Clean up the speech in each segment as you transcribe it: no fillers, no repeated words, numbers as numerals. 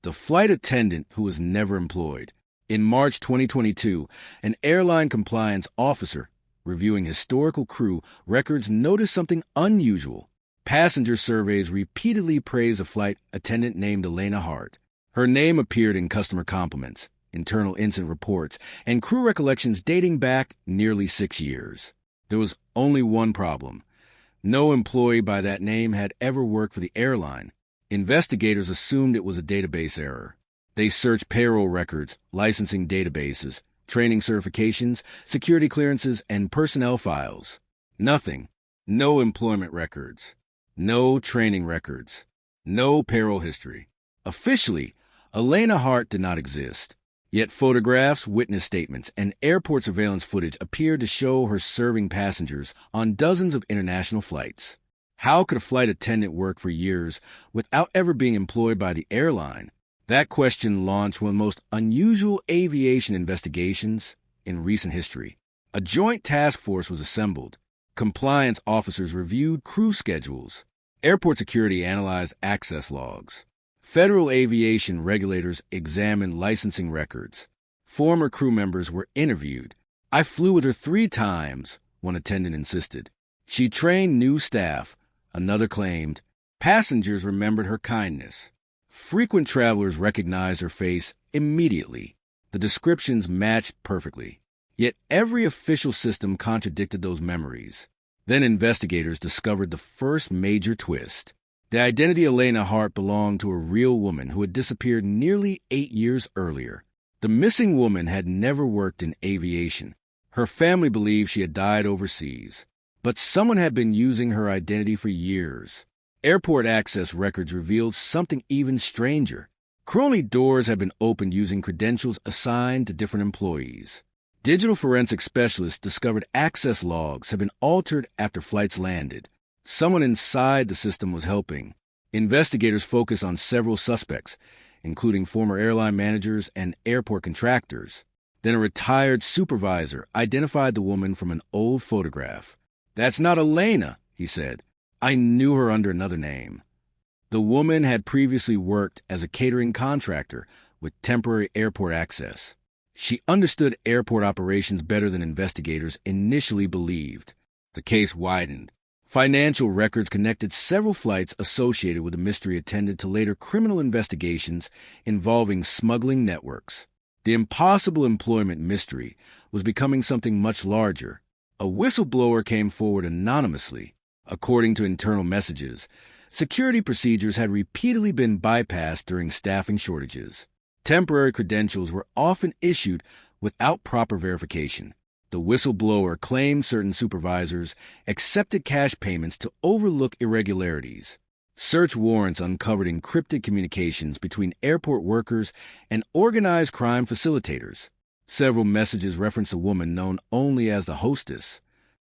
the flight attendant who was never employed. In March 2022, an airline compliance officer reviewing historical crew records noticed something unusual. Passenger surveys repeatedly praised a flight attendant named Elena Hart. Her name appeared in customer compliments, internal incident reports, and crew recollections dating back nearly 6 years. There was only one problem. No employee by that name had ever worked for the airline. Investigators assumed it was a database error. They searched payroll records, licensing databases, training certifications, security clearances, and personnel files. Nothing. No employment records. No training records. No payroll history. Officially, Elena Hart did not exist. Yet photographs, witness statements, and airport surveillance footage appeared to show her serving passengers on dozens of international flights. How could a flight attendant work for years without ever being employed by the airline? That question launched one of the most unusual aviation investigations in recent history. A joint task force was assembled. Compliance officers reviewed crew schedules. Airport security analyzed access logs. Federal aviation regulators examined licensing records. Former crew members were interviewed. "I flew with her 3 times, one attendant insisted. "She trained new staff," another claimed. Passengers remembered her kindness. Frequent travelers recognized her face immediately. The descriptions matched perfectly. Yet every official system contradicted those memories. Then investigators discovered the first major twist. The identity of Elena Hart belonged to a real woman who had disappeared nearly 8 years earlier. The missing woman had never worked in aviation. Her family believed she had died overseas. But someone had been using her identity for years. Airport access records revealed something even stranger. Crew-only doors had been opened using credentials assigned to different employees. Digital forensic specialists discovered access logs had been altered after flights landed. Someone inside the system was helping. Investigators focused on several suspects, including former airline managers and airport contractors. Then a retired supervisor identified the woman from an old photograph. "That's not Elena," he said. "I knew her under another name." The woman had previously worked as a catering contractor with temporary airport access. She understood airport operations better than investigators initially believed. The case widened. Financial records connected several flights associated with the mystery attendant to later criminal investigations involving smuggling networks. The impossible employment mystery was becoming something much larger. A whistleblower came forward anonymously. According to internal messages, security procedures had repeatedly been bypassed during staffing shortages. Temporary credentials were often issued without proper verification. The whistleblower claimed certain supervisors accepted cash payments to overlook irregularities. Search warrants uncovered encrypted communications between airport workers and organized crime facilitators. Several messages referenced a woman known only as the hostess.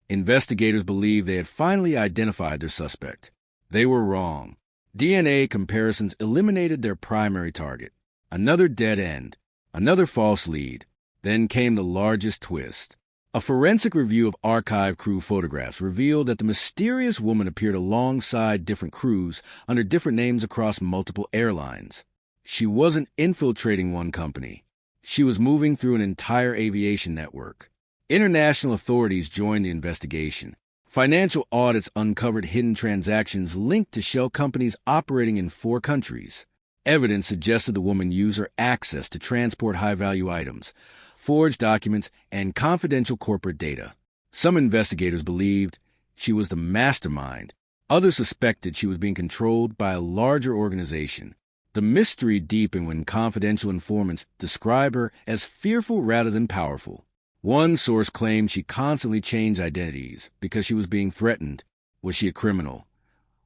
Investigators believed they had finally identified their suspect. They were wrong. DNA comparisons eliminated their primary target. Another dead end. Another false lead. Then came the largest twist. A forensic review of archive crew photographs revealed that the mysterious woman appeared alongside different crews under different names across multiple airlines. She wasn't infiltrating one company. She was moving through an entire aviation network. International authorities joined the investigation. Financial audits uncovered hidden transactions linked to shell companies operating in 4 countries. Evidence suggested the woman used her access to transport high-value items, forged documents, and confidential corporate data. Some investigators believed she was the mastermind. Others suspected she was being controlled by a larger organization. The mystery deepened when confidential informants described her as fearful rather than powerful. One source claimed she constantly changed identities because she was being threatened. Was she a criminal?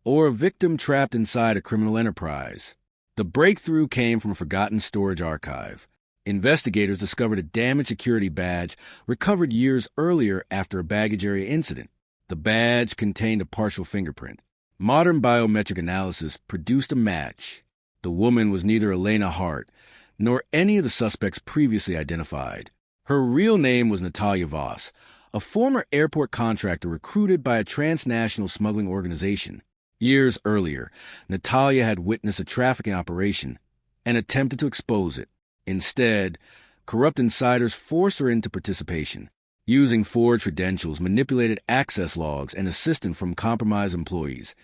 Or a victim trapped inside a criminal enterprise? The breakthrough came from a forgotten storage archive. Investigators discovered a damaged security badge recovered years earlier after a baggage area incident. The badge contained a partial fingerprint. Modern biometric analysis produced a match. The woman was neither Elena Hart nor any of the suspects previously identified. Her real name was Natalia Voss, a former airport contractor recruited by a transnational smuggling organization. Years earlier, Natalia had witnessed a trafficking operation, and attempted to expose it. Instead, corrupt insiders forced her into participation, using forged credentials, manipulated access logs, and assistance from compromised employees.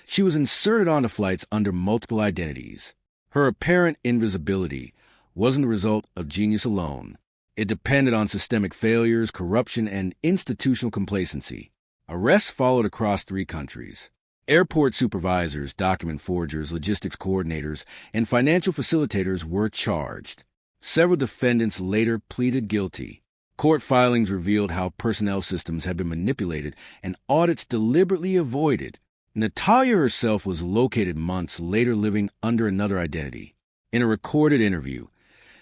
She was inserted onto flights under multiple identities. Her apparent invisibility wasn't the result of genius alone. It depended on systemic failures, corruption, and institutional complacency. Arrests followed across 3 countries. Airport supervisors, document forgers, logistics coordinators, and financial facilitators were charged. Several defendants later pleaded guilty. Court filings revealed how personnel systems had been manipulated and audits deliberately avoided. Natalia herself was located months later living under another identity. In a recorded interview,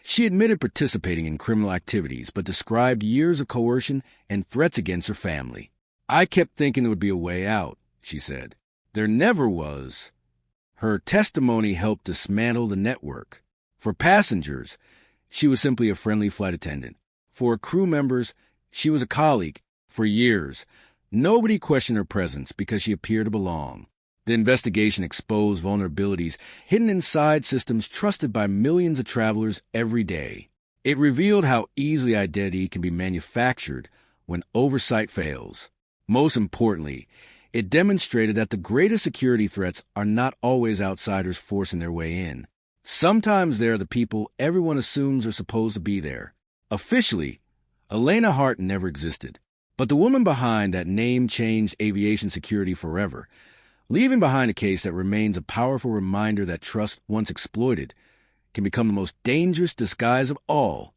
she admitted participating in criminal activities but described years of coercion and threats against her family. "I kept thinking there would be a way out," she said. "There never was." Her testimony helped dismantle the network. For passengers, she was simply a friendly flight attendant. For crew members, she was a colleague. For years, nobody questioned her presence because she appeared to belong. The investigation exposed vulnerabilities hidden inside systems trusted by millions of travelers every day. It revealed how easily identity can be manufactured when oversight fails. Most importantly, it demonstrated that the greatest security threats are not always outsiders forcing their way in. Sometimes they're the people everyone assumes are supposed to be there. Officially, Elena Hart never existed. But the woman behind that name changed aviation security forever, leaving behind a case that remains a powerful reminder that trust, once exploited, can become the most dangerous disguise of all.